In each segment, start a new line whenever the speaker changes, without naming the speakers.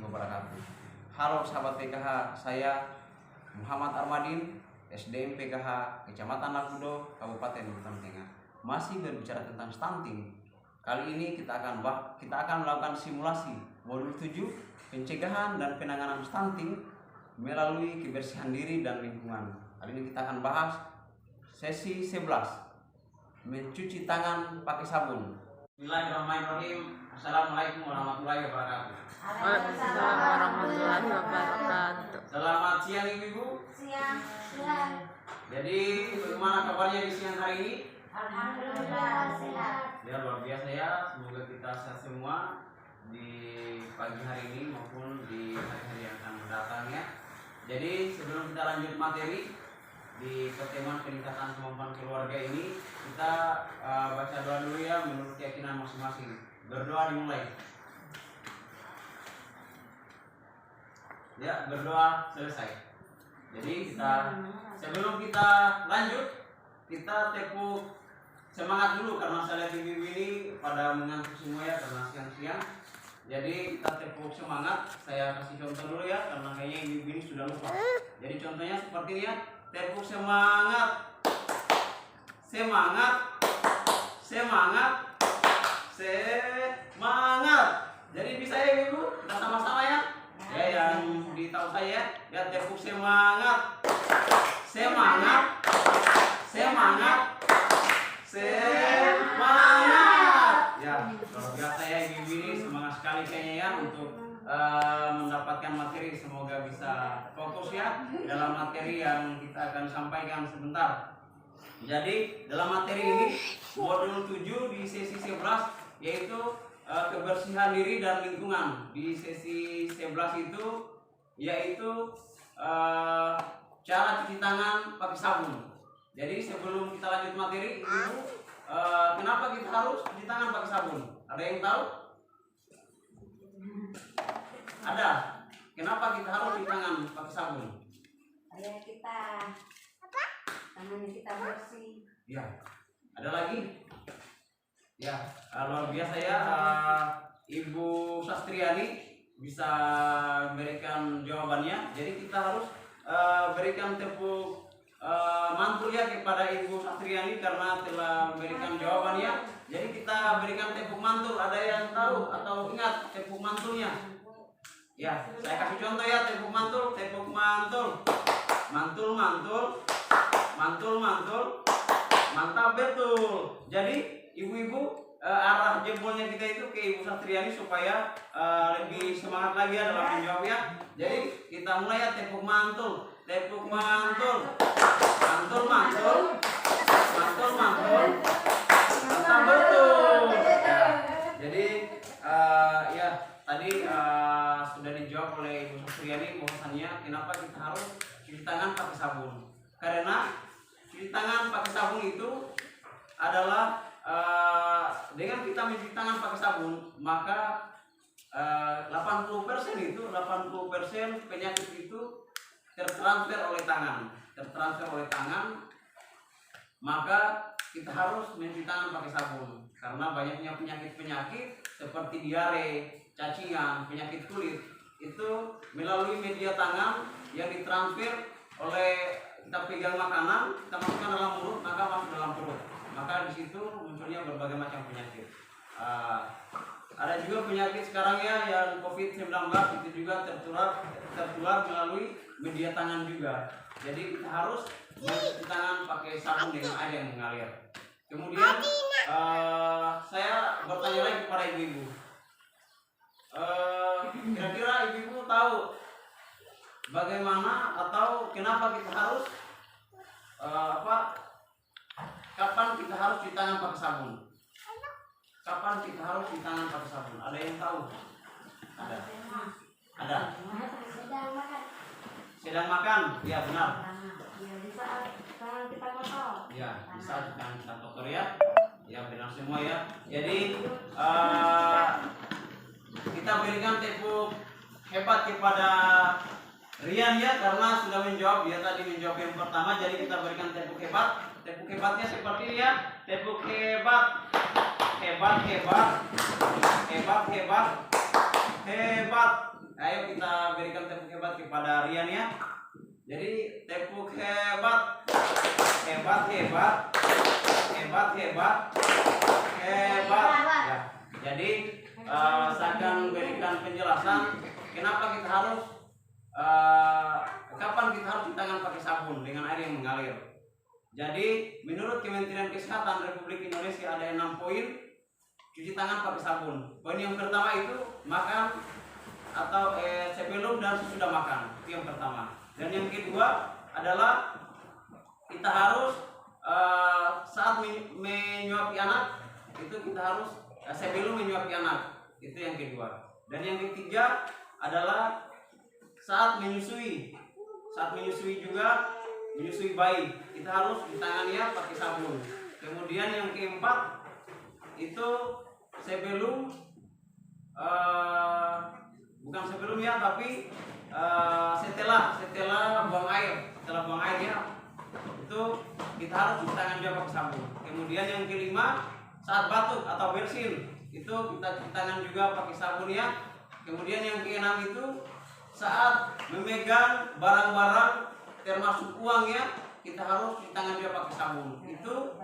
wabarakatuh. Halo sahabat PKH, saya Muhammad Armadin, SDM PKH Kecamatan Lakudo, Kabupaten Bintang Tengah. Masih berbicara tentang stunting. Kali ini kita akan melakukan simulasi modul 7 pencegahan dan penanganan stunting melalui kebersihan diri dan lingkungan. Kali ini kita akan bahas sesi 11, mencuci tangan pakai sabun. Bismillahirrahmanirrahim. Assalamualaikum warahmatullahi wabarakatuh.
Waalaikumsalam warahmatullahi wabarakatuh.
Selamat siang Ibu.
Siang.
Jadi bagaimana kabarnya di siang hari ini?
Alhamdulillah sehat.
Ya luar biasa ya. Semoga kita sehat semua di pagi hari ini maupun di hari-hari yang akan mendatang ya. Jadi sebelum kita lanjut materi di pertemuan peningkatan kemampuan keluarga ini, kita baca doa dulu ya menurut keyakinan masing-masing. Berdoa dimulai. Ya, berdoa selesai. Jadi sebelum kita lanjut, kita tepuk semangat dulu karena saya lihat ibu ini pada mengantuk semua ya karena siang-siang. Jadi kita tepuk semangat. Saya kasih contoh dulu ya karena kayaknya ibu ini sudah lupa. Jadi contohnya seperti ini ya. Tepuk semangat. Semangat. Semangat. Semangat. Jadi bisa ya ibu? Kita sama-sama ya. Ya yang ditahu saya ya, tepuk semangat. Semangat. Semangat. Semangat. Ya, luar biasa ya ibu ini, semangat sekali kayaknya ya untuk mendapatkan materi. Semoga bisa fokus ya dalam materi yang kita akan sampaikan sebentar. Jadi dalam materi ini modul 7 di sesi 11 yaitu kebersihan diri dan lingkungan. Di sesi 11 itu yaitu cara cuci tangan pakai sabun. Jadi sebelum kita lanjut materi, Ibu, kenapa kita harus cuci tangan pakai sabun? Ada yang tahu? Ada. Kenapa kita harus cuci tangan pakai sabun?
Agar kita tangannya kita bersih.
Ya. Ada lagi? Ya, luar biasa ya. Ibu Sastriani bisa memberikan jawabannya. Jadi kita harus berikan tepuk mantul ya kepada Ibu Sastriani karena telah memberikan jawabannya. Jadi kita berikan tepuk mantul. Ada yang tahu atau ingat tepuk mantulnya? Ya, saya kasih contoh ya, tepuk mantul, tepuk mantul. Mantul, mantul. Mantul, mantul. Mantap betul. Jadi ibu-ibu arah jempolnya kita itu ke Ibu Satriani supaya lebih semangat lagi ya dalam menjawab ya. Jadi kita mulai ya, tepuk mantul. Tepuk mantul. Mantul, mantul. Mantul, mantul. Mantap betul. Ya, jadi ya tadi sudah dijawab oleh Ibu Satriani bahwasannya kenapa kita harus cuci tangan pakai sabun. Karena cuci tangan pakai sabun itu adalah dengan kita mencuci tangan pakai sabun, maka 80% penyakit itu tertransfer oleh tangan. Maka kita harus mencuci tangan pakai sabun karena banyaknya penyakit seperti diare, cacingan, penyakit kulit itu melalui media tangan yang ditransfer oleh kita pegang makanan, kita masukkan dalam mulut, maka masuk dalam perut. Maka di situ munculnya berbagai macam penyakit. Ada juga penyakit sekarang ya yang COVID-19 itu juga tertular melalui media tangan juga. Jadi kita harus mencuci tangan pakai sabun dengan air yang mengalir. Kemudian saya bertanya lagi kepada ibu-ibu. Kira-kira ibu-ibu tahu bagaimana atau kenapa kita harus kapan kita harus cuci tangan pakai sabun? Kapan kita harus cuci tangan pakai sabun? Ada yang tahu? Ada. Ada. Sedang makan? Ya benar.
Ya bisa tangan kita kotor.
Ya bisa tangan kita kotor ya. Ya benar semua ya. Jadi kita berikan tepuk hebat kepada Rian ya karena sudah menjawab. Dia tadi menjawab yang pertama. Jadi kita berikan tepuk hebat. Tepuk hebatnya seperti ini ya. Tepuk hebat. Hebat, hebat. Hebat, hebat. Hebat. Ayo kita berikan tepuk hebat kepada Rian ya. Jadi tepuk hebat, hebat, hebat, hebat, hebat, hebat. Ya. Jadi saya akan berikan penjelasan kenapa kita harus kapan kita harus cuci tangan pakai sabun dengan air yang mengalir. Jadi menurut Kementerian Kesehatan Republik Indonesia ada 6 poin cuci tangan pakai sabun. Poin yang pertama itu makan atau sebelum dan sesudah makan, itu yang pertama. Dan yang kedua adalah kita harus saat menyuapi anak, itu kita harus sebelum menyuapi anak, itu yang kedua. Dan yang ketiga adalah saat menyusui juga, menyusui bayi, kita harus ditangannya pakai sabun. Kemudian yang keempat itu sebelum bukan sebelum ya, tapi setelah buang air, ya itu kita harus cuci tangan juga pakai sabun. Kemudian yang kelima saat batuk atau bersin itu kita cuci tangan juga pakai sabun ya. Kemudian yang keenam itu saat memegang barang-barang termasuk uang ya, kita harus cuci tangan juga pakai sabun. Itu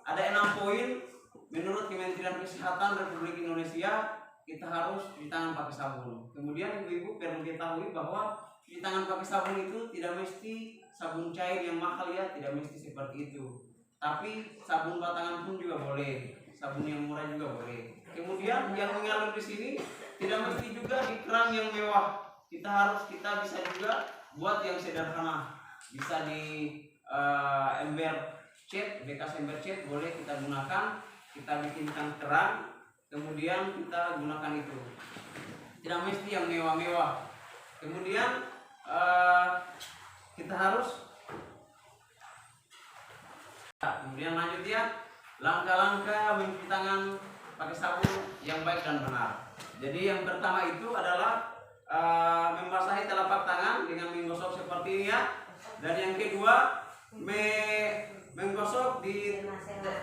ada 6 poin menurut Kementerian Kesehatan Republik Indonesia kita harus cuci tangan pakai sabun. Kemudian ibu-ibu perlu ketahui bahwa cuci tangan pakai sabun itu tidak mesti sabun cair yang mahal ya, tidak mesti seperti itu. Tapi sabun batangan pun juga boleh, sabun yang murah juga boleh. Kemudian yang mengalir di sini tidak mesti juga di keran yang mewah. Kita bisa juga buat yang sederhana. Bisa di ember cat, bekas ember cat boleh kita gunakan. Kita bikinkan keran, kemudian kita gunakan itu. Tidak mesti yang mewah-mewah. Kemudian kita harus kemudian lanjut ya, langkah-langkah mencuci tangan pakai sabun yang baik dan benar. Jadi yang pertama itu adalah membasahi telapak tangan dengan menggosok seperti ini ya. Dan yang kedua menggosok di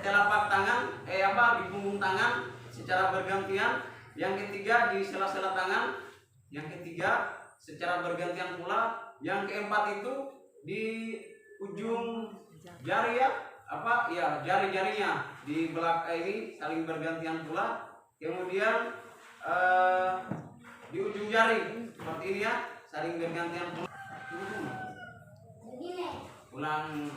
telapak tangan, di punggung tangan secara bergantian. Yang ketiga di sela-sela tangan. Yang ketiga secara bergantian pula. Yang keempat itu di ujung jari ya, jari-jarinya di belakang ini saling bergantian pula. Kemudian di ujung jari seperti ini ya, saling bergantian pula. Ulang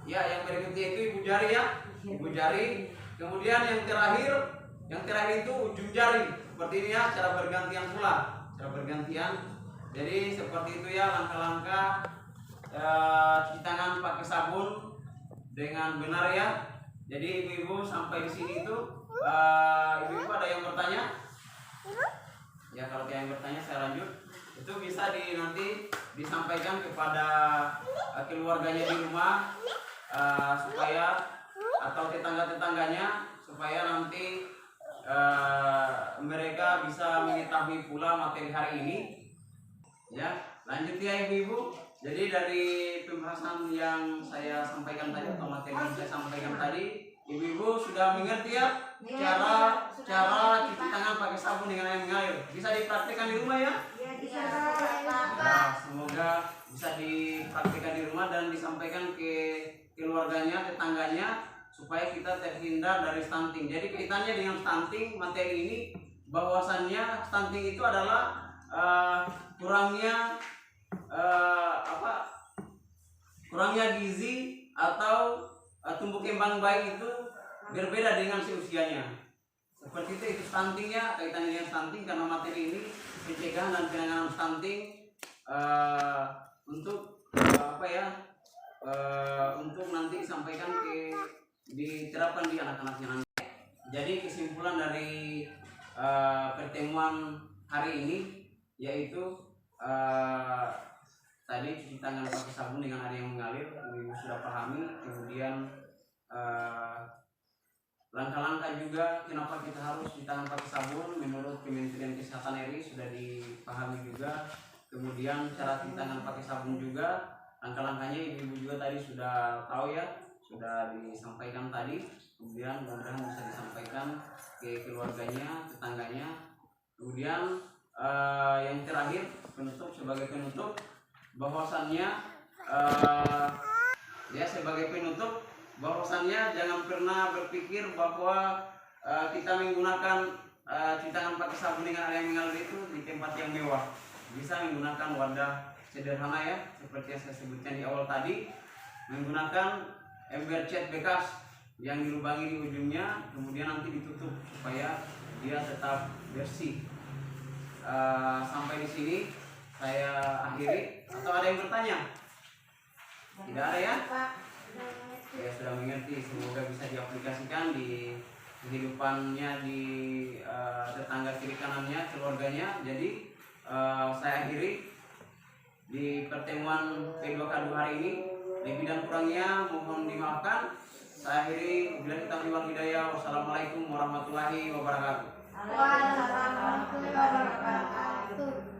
ya. Yang berikutnya itu ibu jari ya, ibu jari. Kemudian yang terakhir itu ujung jari seperti ini ya, secara bergantian pula, secara bergantian. Jadi seperti itu ya langkah-langkah cuci tangan pakai sabun dengan benar ya. Jadi ibu-ibu sampai di sini itu ibu-ibu ada yang bertanya? Ya kalau ada yang bertanya saya lanjut. Itu bisa nanti disampaikan kepada keluarganya di rumah supaya atau tetangga-tetangganya supaya nanti mereka bisa mengetahui pula materi hari ini. Ya, lanjut ya ibu-ibu. Jadi dari pembahasan yang saya sampaikan tadi atau materi yang saya sampaikan tadi, ibu-ibu sudah mengerti ya cara cuci tangan pakai sabun dengan air mengalir. Bisa dipraktikkan di rumah ya? Nah, semoga bisa dipraktikkan di rumah dan disampaikan ke keluarganya, tetangganya supaya kita terhindar dari stunting. Jadi kaitannya dengan stunting materi ini bahwasannya stunting itu adalah kurangnya gizi atau tumbuh kembang bayi itu berbeda dengan seusianya. Seperti itu stuntingnya, kaitannya dengan stunting karena materi ini pencegahan dan penanganan stunting untuk untuk nanti disampaikan diterapkan di anak-anaknya nanti. Jadi kesimpulan dari pertemuan hari ini yaitu tadi cuci tangan pakai sabun dengan air yang mengalir, ibu sudah pahami. Kemudian langkah-langkah juga kenapa kita harus cuci tangan pakai sabun menurut Kementerian Kesehatan RI sudah dipahami juga. Kemudian cara cuci tangan pakai sabun juga langkah-langkahnya ibu-ibu juga tadi sudah tahu ya, sudah disampaikan tadi, kemudian mudah-mudahan bisa disampaikan ke keluarganya, tetangganya. Kemudian yang terakhir sebagai penutup bahwasannya ya sebagai penutup bahwasannya jangan pernah berpikir bahwa kita menggunakan cuci tangan pakai sabun dengan air yang mengalir itu di tempat yang mewah. Bisa menggunakan wadah sederhana ya, seperti yang saya sebutkan di awal tadi, menggunakan ember cat bekas yang dilubangi di ujungnya, kemudian nanti ditutup supaya dia tetap bersih. Sampai di sini saya akhiri. Atau ada yang bertanya? Tidak ada ya? Ya sudah mengerti. Semoga bisa diaplikasikan di kehidupannya, di tetangga kiri kanannya, keluarganya. Jadi saya akhiri di pertemuan P2K2 hari ini. Lebih dan kurangnya mohon dimaafkan. Saya akhiri. Wabillahi taufiq wal hidayah. Wassalamualaikum warahmatullahi wabarakatuh.
Waalaikumsalam warahmatullahi wabarakatuh.